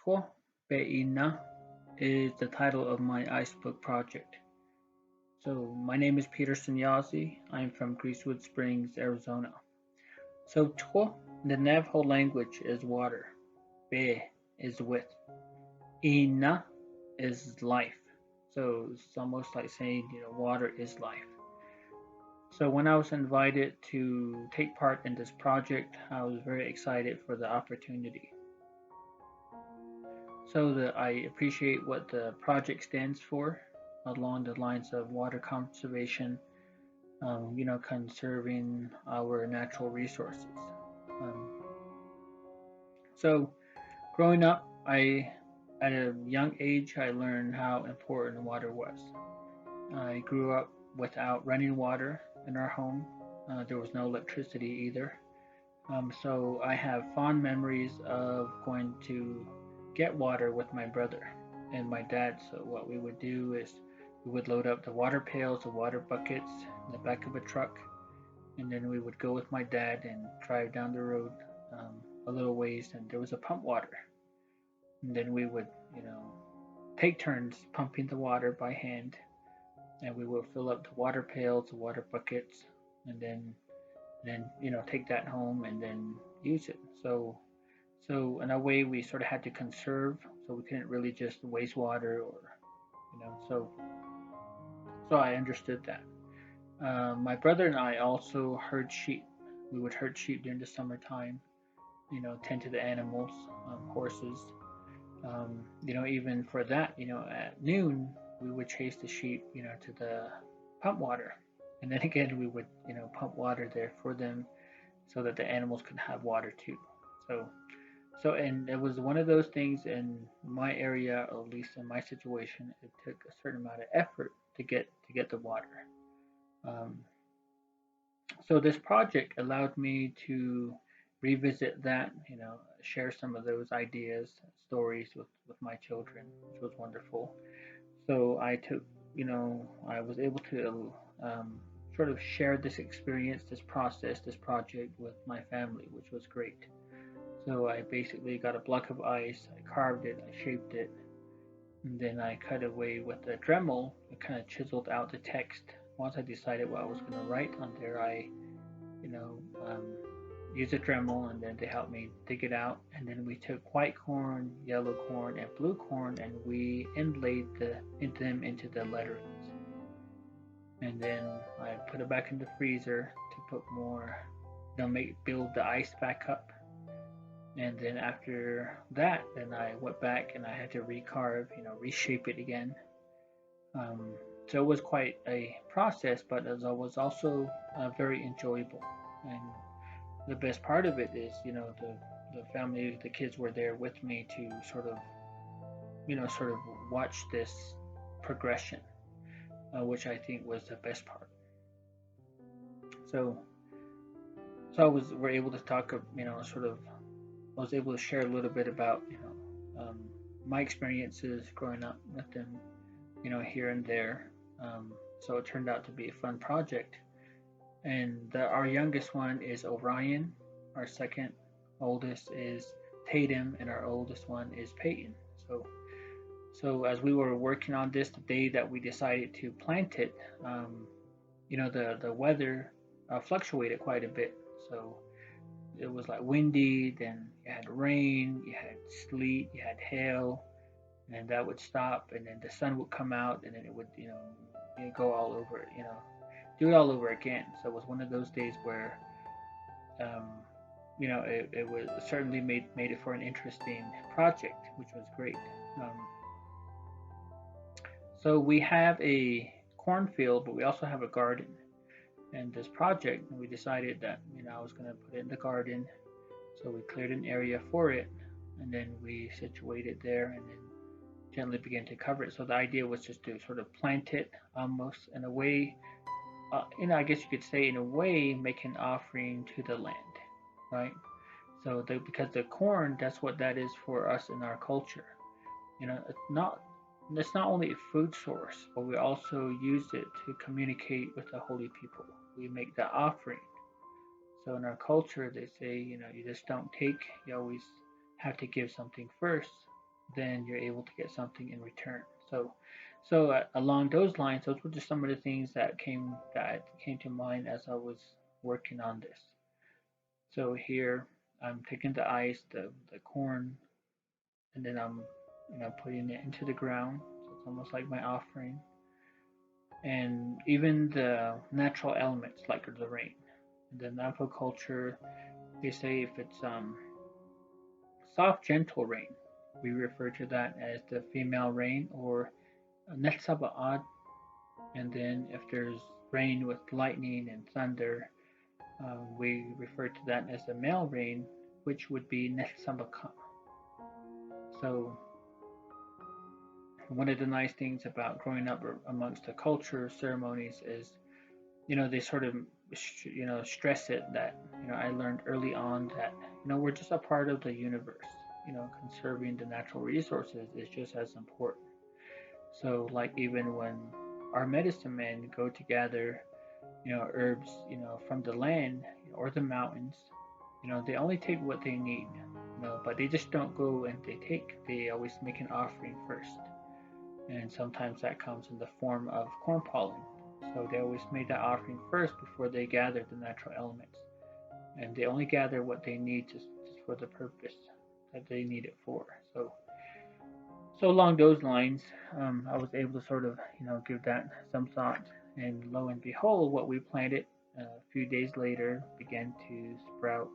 Tw iiná is the title of my ice book project. So my name is Peterson Yazzie. I'm from Greasewood Springs, Arizona. So Tw, the Navajo language is water. Be is with. Iiná is life. So it's almost like saying, water is life. So when I was invited to take part in this project, I was very excited for the opportunity. So I appreciate what the project stands for along the lines of water conservation, conserving our natural resources. Um, so growing up, at a young age, I learned how important water was. I grew up without running water in our home. There was no electricity either. So I have fond memories of going to get water with my brother and my dad. So what we would do is we would load up the water pails, the water buckets in the back of a truck, and then we would go with my dad and drive down the road a little ways, and there was a pump water, and then we would, take turns pumping the water by hand, and we would fill up the water pails, the water buckets, and then take that home and then use it. So in a way, we sort of had to conserve, so we couldn't really just waste water, or so I understood that. My brother and I also herd sheep. We would herd sheep during the summertime. Tend to the animals, horses. Even for that, at noon we would chase the sheep, to the pump water, and then again we would, pump water there for them so that the animals could have water too. So and it was one of those things in my area, or at least in my situation, it took a certain amount of effort to get the water. Um, so this project allowed me to revisit that, share some of those ideas, stories with my children, which was wonderful. So I was able to sort of share this experience, this process, this project with my family, which was great. So I basically got a block of ice, I carved it, I shaped it, and then I cut away with a Dremel. I kind of chiseled out the text. Once I decided what I was going to write on there, I, you know, um, used a Dremel, and then they helped me dig it out. And then we took white corn, yellow corn, and blue corn, and we inlaid them into the letterings. And then I put it back in the freezer to put more, build the ice back up. And then after that, then I went back and I had to recarve, reshape it again. Um, so it was quite a process, but it was also very enjoyable. And the best part of it is, the family, the kids were there with me to sort of watch this progression, which I think was the best part. So, we're able to talk, I was able to share a little bit about, my experiences growing up with them, here and there. So it turned out to be a fun project. And our youngest one is Orion. Our second oldest is Tatum, and our oldest one is Peyton. So as we were working on this, the day that we decided to plant it, the weather fluctuated quite a bit. So it was like windy, then you had rain, you had sleet, you had hail, and that would stop, and then the sun would come out, and then it would, go all over it, do it all over again. So it was one of those days where, um, it was certainly made it for an interesting project, which was great. Um, so we have a cornfield, but we also have a garden. And this project, we decided that I was going to put it in the garden. So we cleared an area for it, and then we situated there, and then gently began to cover it. So the idea was just to sort of plant it almost in a way, I guess you could say in a way, make an offering to the land, right? So because the corn, that's what that is for us in our culture. It's not only a food source, but we also use it to communicate with the holy people. We make the offering. So in our culture, they say, you just don't take. You always have to give something first. then you're able to get something in return. So along those lines, those were just some of the things that came to mind as I was working on this. So here I'm taking the ice, the corn, and then I'm putting it into the ground. So it's almost like my offering, and even the natural elements like the rain. In the Navajo culture, they say if it's soft, gentle rain, we refer to that as the female rain or Netsaba'ad. And then if there's rain with lightning and thunder, we refer to that as the male rain, which would be Netsabaka. So one of the nice things about growing up amongst the culture ceremonies is, they sort of, stress it that, I learned early on that, we're just a part of the universe. Conserving the natural resources is just as important. So, like, even when our medicine men go to gather, herbs, from the land or the mountains, they only take what they need, but they just don't go and they always make an offering first. And sometimes that comes in the form of corn pollen. So they always made that offering first before they gathered the natural elements. And they only gather what they need just for the purpose that they need it for. So along those lines, I was able to sort of, give that some thought. And lo and behold, what we planted a few days later began to sprout,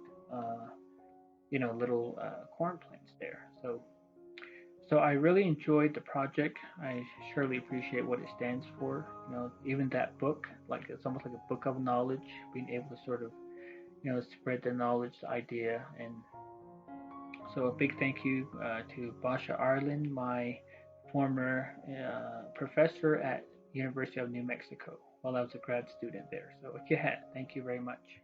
little corn plants there. So I really enjoyed the project. I surely appreciate what it stands for. Even that book, like it's almost like a book of knowledge, being able to sort of, spread the knowledge, the idea, and so a big thank you to Basia Irland, my former professor at University of New Mexico, while I was a grad student there. So Ahéheeʼ, thank you very much.